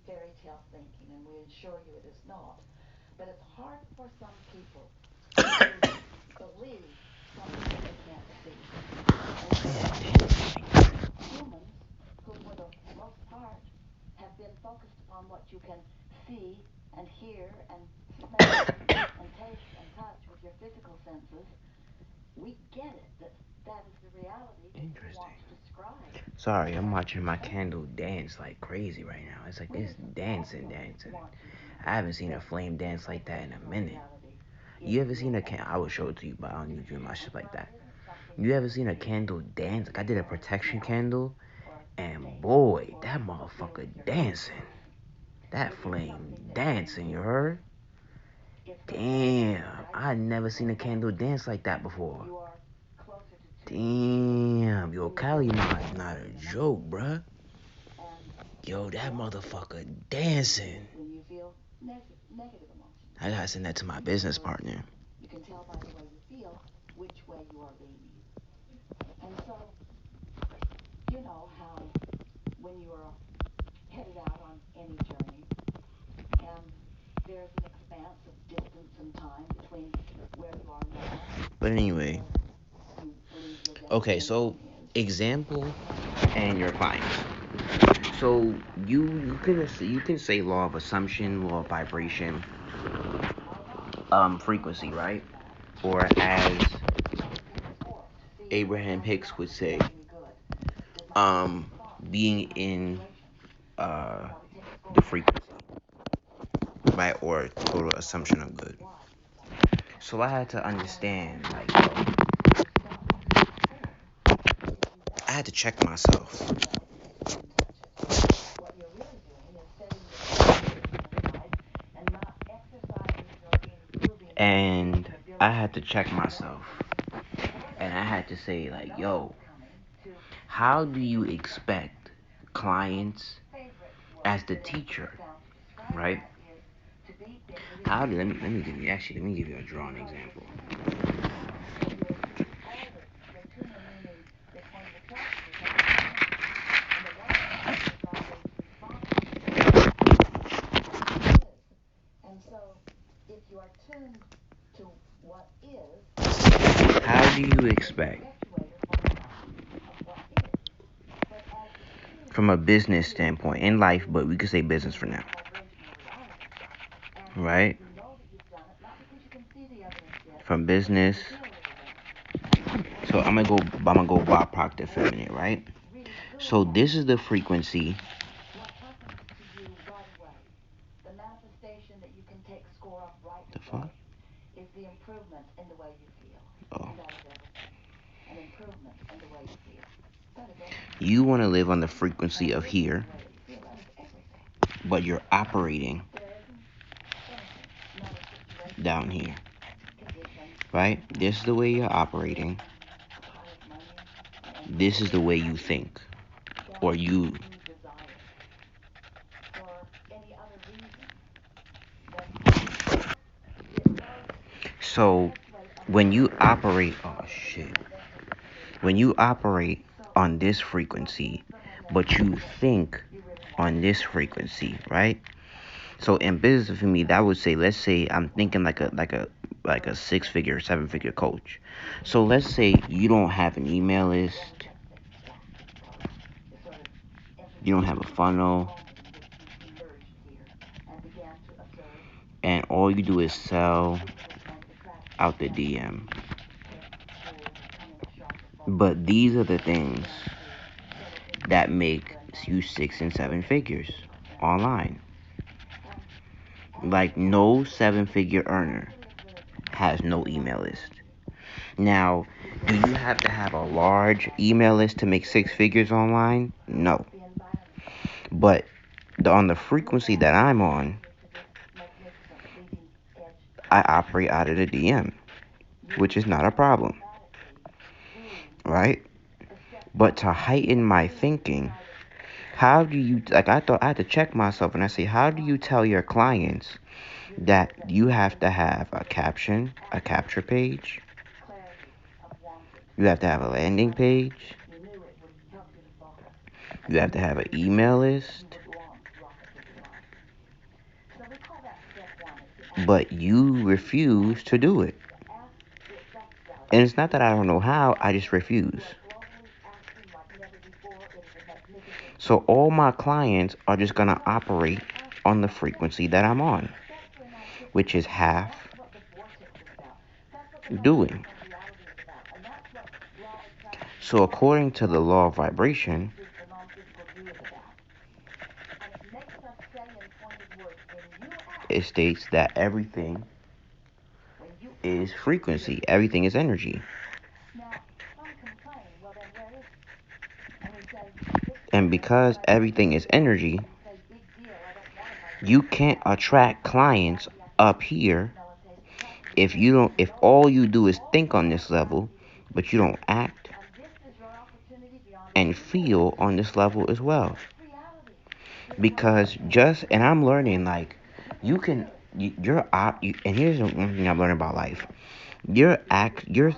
fairy tale thinking, and we assure you it is not. But it's hard for some people to believe something that they can't see. And so humans, who for the most part have been focused upon what you can see and hear and smell and taste and touch with your physical senses, we get it that that is the reality that you Interesting. want to describe. Sorry, I'm watching my candle dance like crazy right now. It's like We it's dancing, also dancing. want you to know I haven't seen a that flame your dance like that in a personal minute. reality is You ever seen your a own. can? I will show it to you, but I don't need you in my And shit like while that. it isn't something You you ever can seen a see candle dance? Like I did a or protection smell candle, or and taste boy, or that feel motherfucker with your dancing. senses, That it is flame something that you can dancing. You do. heard? It's going to Damn, demonstrate, I I think, never seen what a candle happens dance like that when before. you are closer to tuning into Damn, yo, the Cali ability to is not a see in the joke, mind. bruh. And Yo, that also, motherfucker dancing. when you feel negative emotions, I gotta send that to my in other business words, partner. you can tell by the way you feel which way you are leaning. And so, you know how when you are headed out on any journey and there's an expanse of distance and time between where you are now But and anyway, where you believe your okay, destination so is. example And and your clients. So you can say law of assumption, law of vibration, frequency, right? Or as Abraham Hicks would say, um, being in uh the frequency, right? Or total assumption of good. So I had to understand, like, yo, I had to check myself, what you're really doing is setting your aside and not exercising your improving and I ability had to check to myself, know. and I had to say, You like, know yo, what's coming to how do the you person. expect My clients favorite as word the that teacher, sounds to describe right? that is to be in How do let me give you a drawing because you're example. tuning into yourself. So you're always the tuner meaning this wonderful quality is that you're tuned. And the love function is always responsive to what is. And so if you are tuned to what is, you How do become you the expect perpetuator or the copy of what is. But as you tune from a business to standpoint in what life, is but we could say business in for your now, vibrational reality, and right? you know that you've done it, not because you can see the evidence yet, From but because business, you feel the evidence. And so I'm gonna go Bob Proctor as feminine, you right? really truly So have this it, is the frequency. what happens to you right away, the manifestation that you can take score of right The fuck? away, is the improvement in the way you feel. Oh, And that is everything. An improvement in the way you feel. That is everything. you want to live on the frequency An of improvement in here, the way that you feel. That is everything. but you're operating There isn't anything, not a situation, down here, condition, right? This is the way you're situation, operating. a pile of money, an This is empire, the way you think, or that you. you desire for any other reason, then it does So perpetuate a when you mindset operate, oh of shit, identity. when you operate So on this what is frequency, the but momentum you that think you really want? on this frequency, right? So in business for me, that would say, let's say I'm thinking like a 6 figure, 7 figure coach. So let's say you don't have an email list, Then let's say exactly because the sort of you don't emphasis have a on the funnel, moment in which you emerged here and began to observe and all you do is something sell which was going to attract your out the attention. DM. Kids, school, becoming a sharper focus, But these are the and you things began to settle that into make the you environment 6 and 7 figures physical senses. online. And as Like you are no 7 figure earner carefully observing has the no email surroundings list. around you, Now, the do you ability have to have a to large recognize email list to patterns, make 6 figures online? No. the environment, But on the you frequency add that I'm on, value to this magnificent leading edge I process. operate out of the DM, which You is not a problem, automatically, through right? the steps But that to you have heighten my clearly thinking, decided to how follow, do you, like, I thought I had to check myself and I say, how do you tell your clients you that know that you you have can to have a gain caption, a capture absolute page, clarity of wanted, you have to have a landing because page, you knew it would help you to focus, and you you have to knew have that an you would email list, you would launch rockets of your life. but you refuse to do it. And it's not that I don't know how, I just refuse. So all my clients are just going to operate on the frequency that I'm on, which is half doing. So according to the law of vibration, it states that everything is frequency, everything is energy. And because everything is energy, you can't attract clients up here if all you do is think on this level, but you don't act and feel on this level as well. Because and I'm learning, like, and here's one thing I'm learning about life. Your actions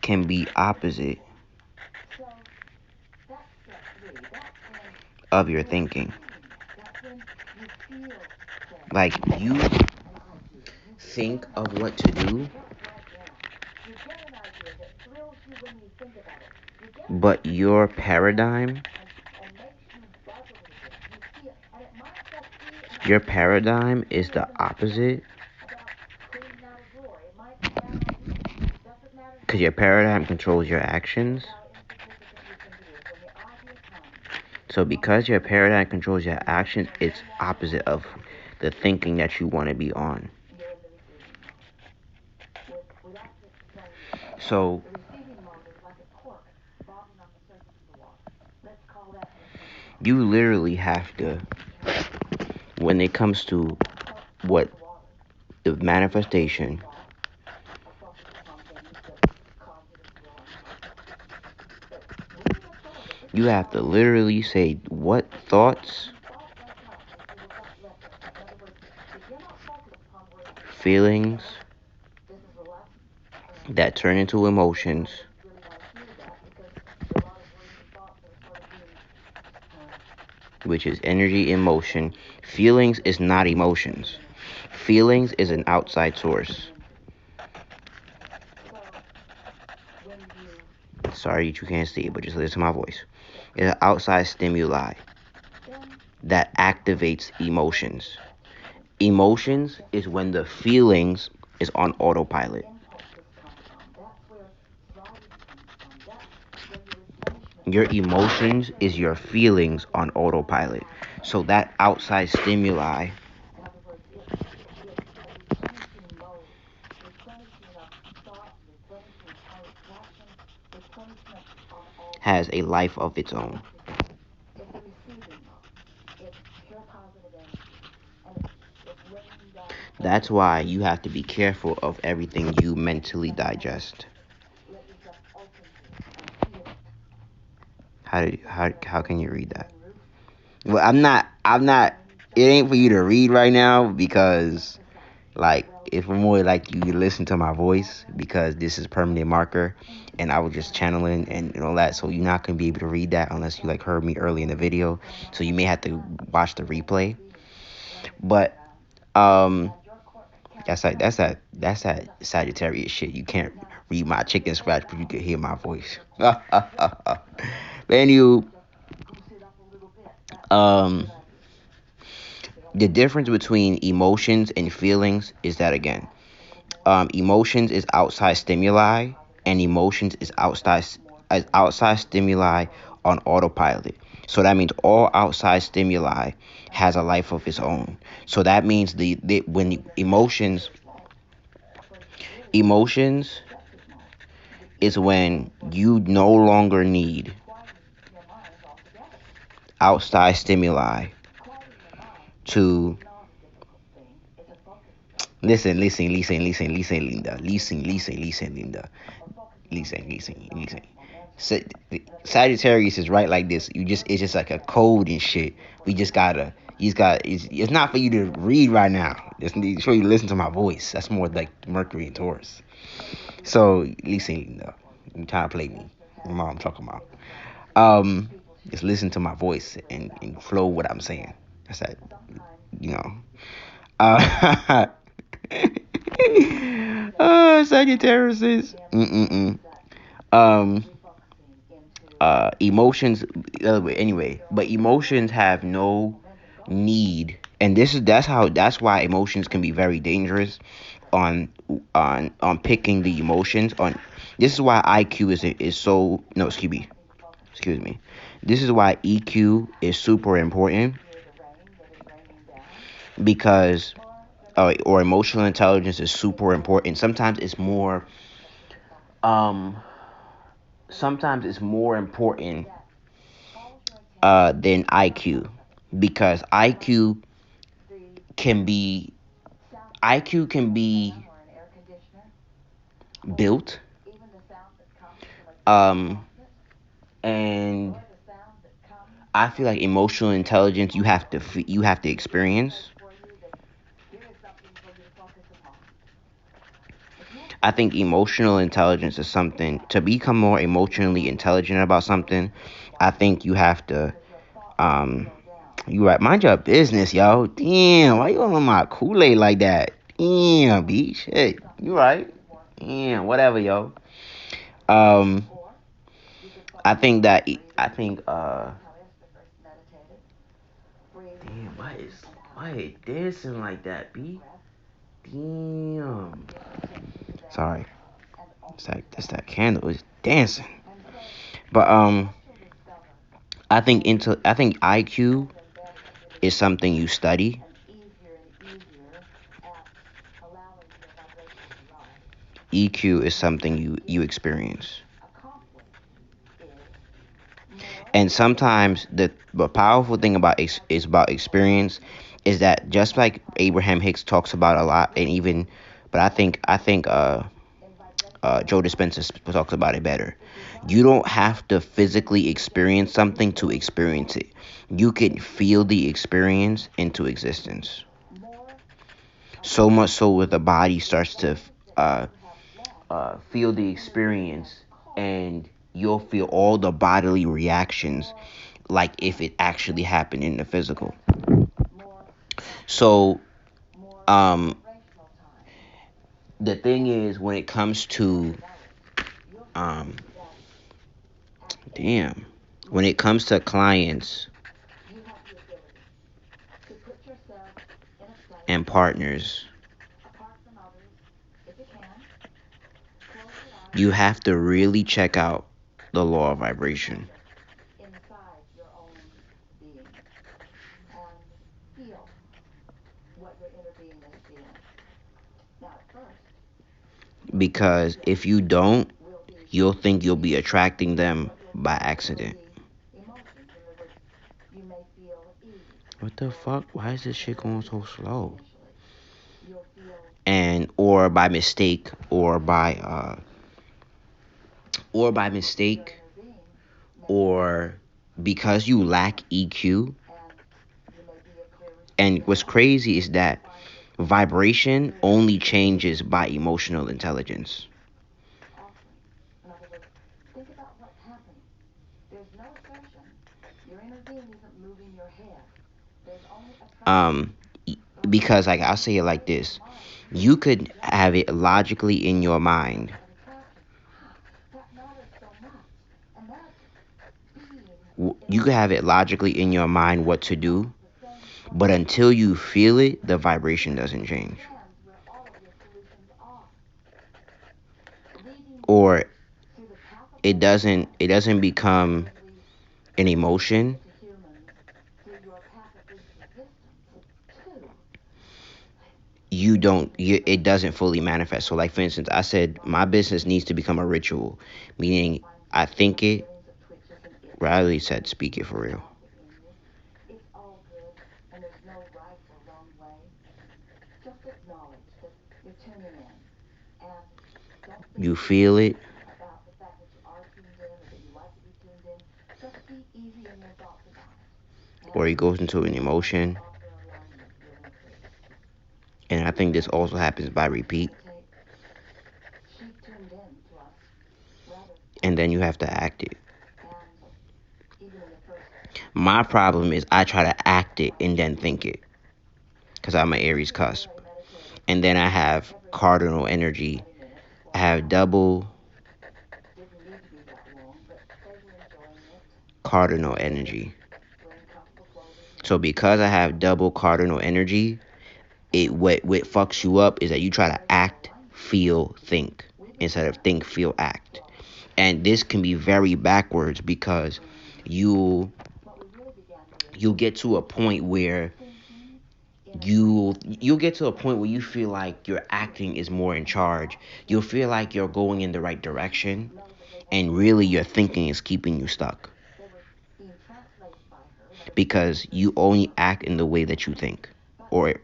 can be opposite of your thinking. Like, you think of what to do, but your paradigm is the opposite. Because your paradigm controls your actions. So because your paradigm controls your actions, it's opposite of the thinking that you want to be on. So you literally have to, when it comes to what the manifestation, you have to literally say what thoughts, feelings that turn into emotions, which is energy in motion. Feelings is not emotions. Feelings is an outside source. Sorry you can't see it, but just listen to my voice. It's an outside stimuli that activates emotions. Emotions is when the feelings is on autopilot. Your emotions is your feelings on autopilot. So that outside stimuli has a life of its own. That's why you have to be careful of everything you mentally digest. How can you read that? Well, I'm not, it ain't for you to read right now because, like, it's more like you listen to my voice because this is permanent marker and I was just channeling and all that. So you're not going to be able to read that unless you, like, heard me early in the video. So you may have to watch the replay. But, that's that Sagittarius shit. You can't read my chicken scratch, but you can hear my voice. But anywho, the difference between emotions and feelings is that, again, emotions is outside stimuli, and emotions is outside stimuli on autopilot. So that means all outside stimuli has a life of its own. So that means when emotions is when you no longer need outside stimuli to listen, Linda. Listen. Sagittarius is right like this. It's just like a code and shit. It's not for you to read right now. It's for you to listen to my voice. That's more like Mercury and Taurus. So listen, Linda. You trying to play me. What I'm talking about. Just listen to my voice and flow what I'm saying. That's that, you know. Uh, Sagittarius is. Mm-mm-mm. Um, emotions. Anyway, but emotions have no need, and that's why emotions can be very dangerous on picking the emotions on. This is why IQ is so no excuse me. This is why EQ is super important because or emotional intelligence is super important. Um sometimes it's more important than IQ because can be IQ can be built um and I feel like emotional intelligence you have to experience. I think emotional intelligence is something to become more emotionally intelligent about something. I think you have to um you right, mind your business, yo. Damn, why you on my Kool-Aid like that? Damn, B shit. You right. Damn, whatever, yo. Um I think damn, why it dancing like that, B? Damn. Sorry. It's that candle is dancing. But I think IQ is something you study. EQ is something you experience. And sometimes the powerful thing about is about experience is that just like Abraham Hicks talks about a lot, and even, but I think Joe Dispenza talks about it better. You don't have to physically experience something to experience it. You can feel the experience into existence. So much so where the body starts to uh, feel the experience, and you'll feel all the bodily reactions like if it actually happened in the physical. So, um, the thing is, when it comes to, um, damn, when it comes to clients and partners, you have to really check out the law of vibration. Because if you don't, you'll think you'll be attracting them by accident. What the fuck? Why is this shit going so slow? And or by mistake or because you lack EQ. And what's crazy is that vibration only changes by emotional intelligence. Um, because like I'll say it like this: you could have it logically in your mind. You could have it logically in your mind what to do, but until you feel it, the vibration doesn't change. Or it doesn't become an emotion. It doesn't fully manifest. So like for instance, I said my business needs to become a ritual, meaning I think it. Riley said speak it for real. You feel it, or it goes into an emotion. And I think this also happens by repeat. And then you have to act it. My problem is I try to act it and then think it, because I'm an Aries cusp. And then I have cardinal energy. I have double cardinal energy. So because I have double cardinal energy, what fucks you up is that you try to act, feel, think instead of think, feel, act. And this can be very backwards because you'll get to a point where you'll get to a point where you feel like your acting is more in charge. You'll feel like you're going in the right direction, and really your thinking is keeping you stuck because you only act in the way that you think, or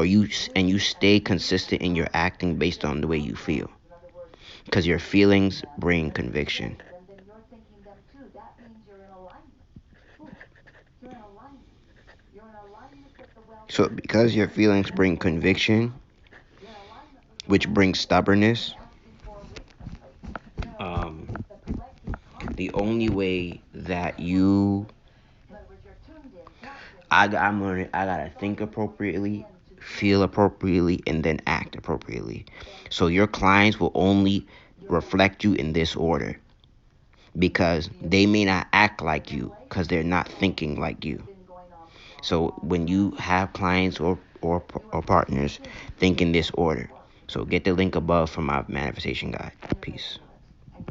you stay consistent in your acting based on the way you feel, because your feelings bring conviction. So because your feelings bring conviction, which brings stubbornness, um, the only way that I'm learning, I gotta think appropriately, feel appropriately, and then act appropriately. So your clients will only reflect you in this order because they may not act like you because they're not thinking like you. So when you have clients or partners, think in this order. So get the link above for my manifestation guide. Peace.